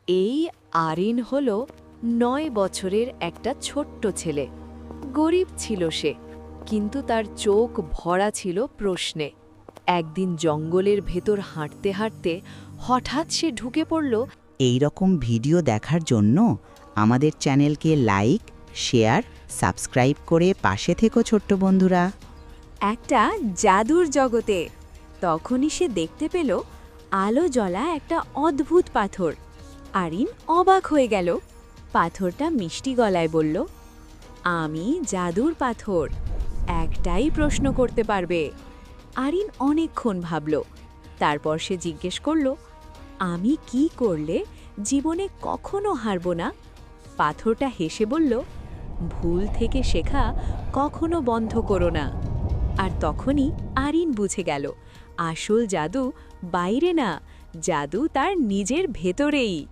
এই আরিন হল ৯ বছরের একটা ছোট্ট ছেলে। গরিব ছিল সে, কিন্তু তার চোখ ভরা ছিল প্রশ্নে। একদিন জঙ্গলের ভেতর হাঁটতে হাঁটতে হঠাৎ সে ঢুকে পড়ল। এই রকম ভিডিও দেখার জন্য আমাদের চ্যানেলকে লাইক, শেয়ার, সাবস্ক্রাইব করে পাশে থেকো ছোট্ট বন্ধুরা। একটা জাদুর জগতে। তখনই সে দেখতে পেল আলো জ্বলা একটা অদ্ভুত পাথর। আরিন অবাক হয়ে গেল। পাথরটা মিষ্টি গলায় বলল, আমি জাদুর পাথর, একটাই প্রশ্ন করতে পারবে। আরিন অনেকক্ষণ ভাবল। তারপর সে জিজ্ঞেস করল, আমি কি করলে জীবনে কখনো হারব না? পাথরটা হেসে বলল, ভুল থেকে শেখা কখনো বন্ধ করো না। আর তখনই আরিন বুঝে গেল, আসল জাদু বাইরে না, জাদু তার নিজের ভেতরেই।